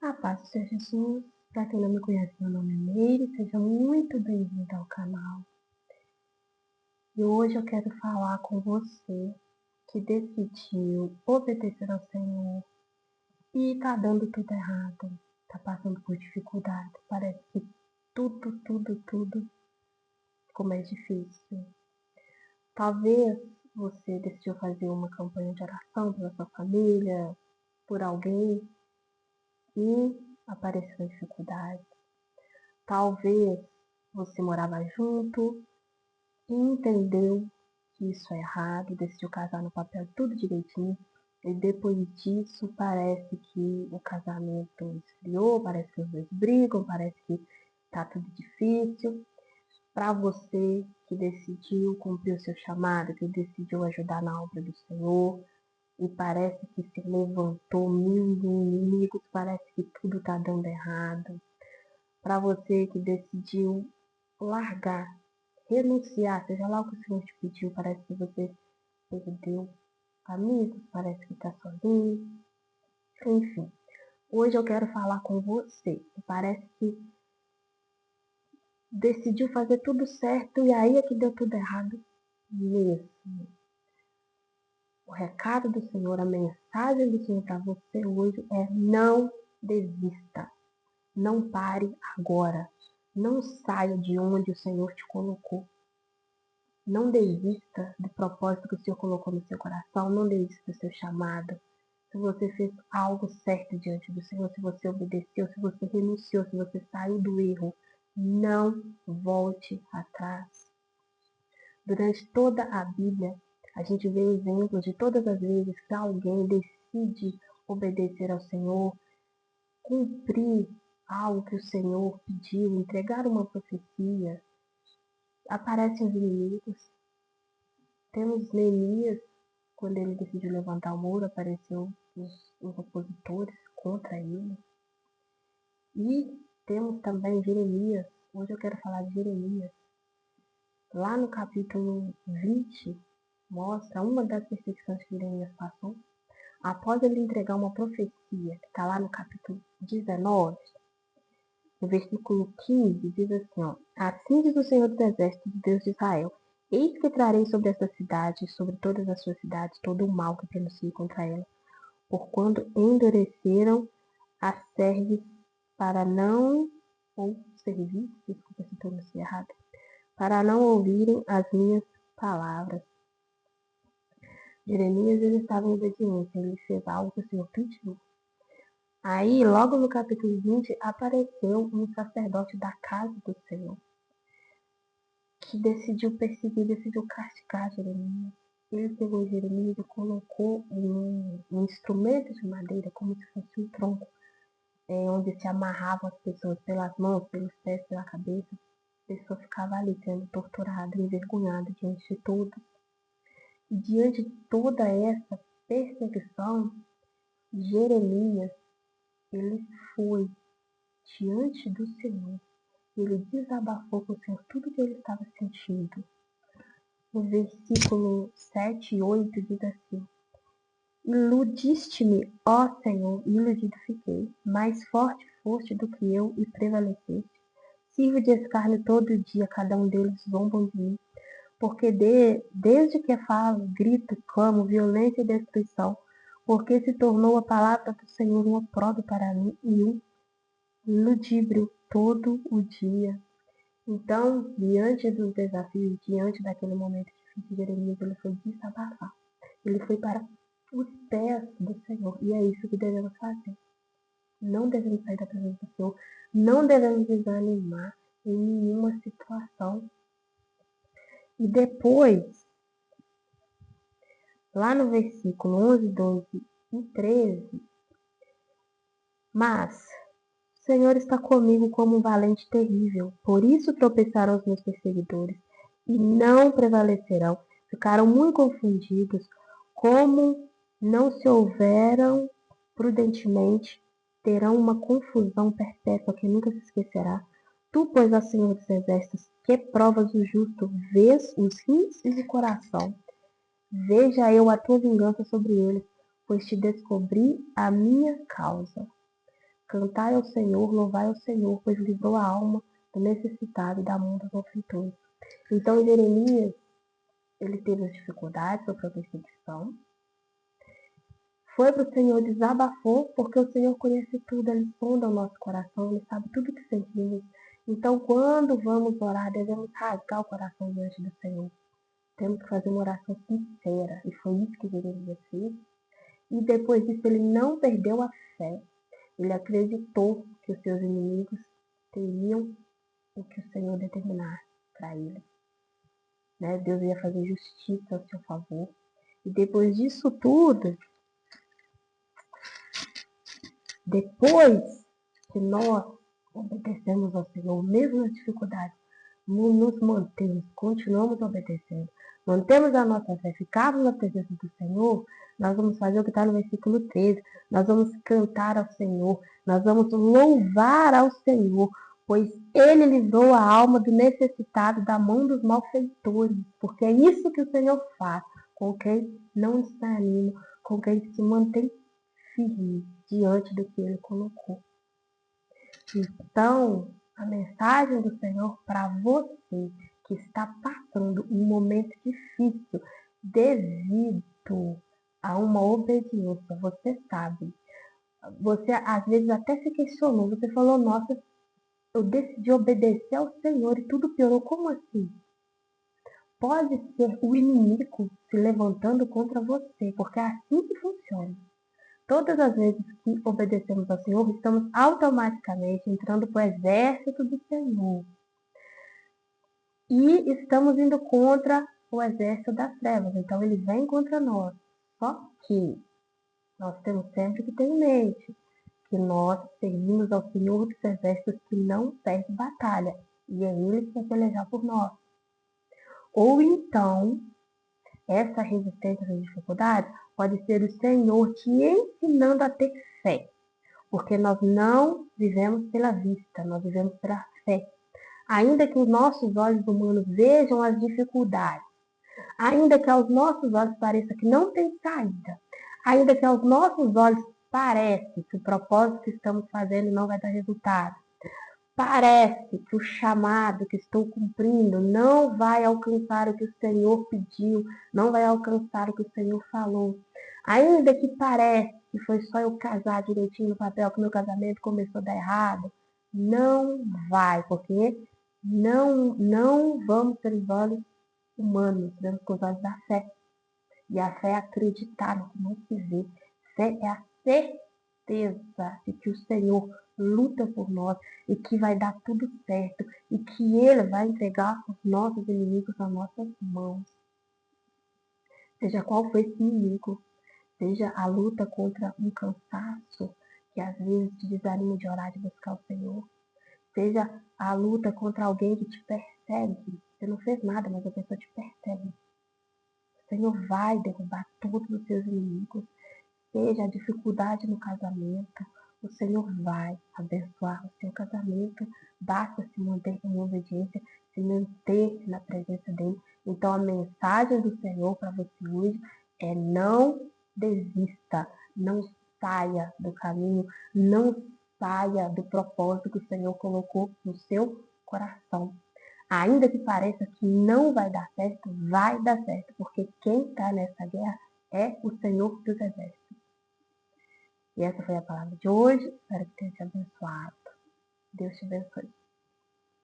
A paz do Senhor Jesus. Para quem não me conhece, meu nome é Meire, seja muito bem-vindo ao canal. E hoje eu quero falar com você que decidiu obedecer ao Senhor e está dando tudo errado, está passando por dificuldade, parece que tudo ficou mais difícil. Talvez você decidiu fazer uma campanha de oração pela sua família, por alguém e apareceu dificuldade. Talvez você morava junto e entendeu que isso é errado, decidiu casar no papel tudo direitinho, e depois disso parece que o casamento esfriou, parece que os dois brigam, parece que tá tudo difícil. Para você que decidiu cumprir o seu chamado, que decidiu ajudar na obra do Senhor, e parece que se levantou mil inimigos, parece que tudo tá dando errado. Para você que decidiu largar, renunciar, seja lá o que o Senhor te pediu, parece que você perdeu amigos, parece que está sozinho. Enfim, hoje eu quero falar com você que parece que decidiu fazer tudo certo e aí é que deu tudo errado mesmo. O recado do Senhor, a mensagem do Senhor para você hoje é: não desista, não pare agora, não saia de onde o Senhor te colocou. Não desista do propósito que o Senhor colocou no seu coração, não desista do seu chamado. Se você fez algo certo diante do Senhor, se você obedeceu, se você renunciou, se você saiu do erro, não volte atrás. Durante toda a Bíblia, a gente vê exemplos de todas as vezes que alguém decide obedecer ao Senhor, cumprir algo que o Senhor pediu, entregar uma profecia. Aparecem os inimigos. Temos Neemias, quando ele decidiu levantar o muro, apareceu os opositores contra ele. E temos também Jeremias. Hoje eu quero falar de Jeremias. Lá no capítulo 20, mostra uma das perseguições que Jeremias passou. Após ele entregar uma profecia, que está lá no capítulo 19, no versículo 15, diz assim, ó: assim diz o Senhor dos Exércitos, Deus de Israel: eis que trarei sobre essa cidade, sobre todas as suas cidades, todo o mal que pronunciei contra ela, porquanto endureceram a cerviz para não, ou cerviz, desculpa se pronunciei errado, para não ouvirem as minhas palavras. Jeremias, ele estava em obediência, ele fez algo que o Senhor pediu. Aí, logo no capítulo 20, apareceu um sacerdote da casa do Senhor, que decidiu perseguir, decidiu castigar Jeremias. Ele pegou Jeremias e colocou um instrumento de madeira, como se fosse um tronco, onde se amarravam as pessoas pelas mãos, pelos pés, pela cabeça. A pessoa ficava ali sendo torturada, envergonhada diante de todos. E diante de toda essa perseguição, Jeremias, ele foi diante do Senhor. Ele desabafou com o Senhor tudo que ele estava sentindo. No versículo 7 e 8 diz assim: iludiste-me, ó Senhor, e iludido fiquei. Mais forte foste do que eu e prevaleceste. Sirvo de escárnio todo dia, cada um deles zombam de mim. Porque desde que falo, grito, clamo, violência e destruição. Porque se tornou a palavra do Senhor uma prova para mim e um ludíbrio todo o dia. Então, diante dos desafios, diante daquele momento difícil, Jeremias, ele foi desabafar. Ele foi para os pés do Senhor. E é isso que devemos fazer. Não devemos sair da presença do Senhor. Não devemos desanimar em nenhuma situação. E depois, lá no versículo 11, 12 e 13, mas o Senhor está comigo como um valente terrível. Por isso tropeçaram os meus perseguidores e não prevalecerão. Ficaram muito confundidos, como não se houveram prudentemente, terão uma confusão perpétua que nunca se esquecerá. Tu, pois, ó Senhor dos Exércitos, que provas o justo, vês os rins e o coração. Veja eu a tua vingança sobre eles, pois te descobri a minha causa. Cantai ao Senhor, louvai ao Senhor, pois livrou a alma do necessitado e da mão dos malfeitores. Então Jeremias, ele teve as dificuldades, sofreu perseguição. Foi para o Senhor, desabafou, porque o Senhor conhece tudo, Ele sonda o nosso coração, Ele sabe tudo que sentimos. Então, quando vamos orar, devemos rasgar o coração diante do Senhor. Temos que fazer uma oração sincera, e foi isso que Jeremias fez. E depois disso, ele não perdeu a fé. Ele acreditou que os seus inimigos teriam o que o Senhor determinasse para ele. Né? Deus ia fazer justiça ao seu favor. E depois disso tudo, depois que nós obedecemos ao Senhor, mesmo nas dificuldades, nos mantemos, continuamos obedecendo, mantemos a nossa fé, ficamos na presença do Senhor, nós vamos fazer o que está no versículo 13, nós vamos cantar ao Senhor, nós vamos louvar ao Senhor, pois Ele livrou a alma do necessitado da mão dos malfeitores, porque é isso que o Senhor faz com quem não desanima, com quem se mantém firme diante do que Ele colocou. Então, a mensagem do Senhor para você que está passando um momento difícil devido a uma obediência, você sabe. Você às vezes até se questionou, você falou, nossa, eu decidi obedecer ao Senhor e tudo piorou, como assim? Pode ser o inimigo se levantando contra você, porque é assim que funciona. Todas as vezes que obedecemos ao Senhor, estamos automaticamente entrando para o exército do Senhor. E estamos indo contra o exército das trevas. Então, ele vem contra nós. Só que nós temos sempre que ter em mente que nós servimos ao Senhor dos exércitos que não perde batalha. E é Ele que vai pelejar por nós. Ou então, essa resistência, essa dificuldade, pode ser o Senhor te ensinando a ter fé. Porque nós não vivemos pela vista, nós vivemos pela fé. Ainda que os nossos olhos humanos vejam as dificuldades, ainda que aos nossos olhos pareça que não tem saída, ainda que aos nossos olhos pareça que o propósito que estamos fazendo não vai dar resultado, parece que o chamado que estou cumprindo não vai alcançar o que o Senhor pediu, não vai alcançar o que o Senhor falou. Ainda que pareça que foi só eu casar direitinho no papel, que meu casamento começou a dar errado, não vai, porque não vamos pelos olhos humanos, vamos com os olhos da fé. E a fé é acreditar no que não se vê. Fé é a certeza de que o Senhor luta por nós e que vai dar tudo certo e que Ele vai entregar os nossos inimigos nas nossas mãos. Seja qual for esse inimigo, seja a luta contra um cansaço que às vezes te desanima de orar, de buscar o Senhor, seja a luta contra alguém que te persegue. Você não fez nada, mas a pessoa te persegue. O Senhor vai derrubar todos os seus inimigos. Seja a dificuldade no casamento, o Senhor vai abençoar o seu casamento. Basta se manter em obediência, se manter na presença dEle. Então a mensagem do Senhor para você hoje é: não desista, não saia do caminho, não saia do propósito que o Senhor colocou no seu coração. Ainda que pareça que não vai dar certo, vai dar certo, porque quem está nessa guerra é o Senhor dos Exércitos. E essa foi a palavra de hoje. Espero que tenha te abençoado. Deus te abençoe.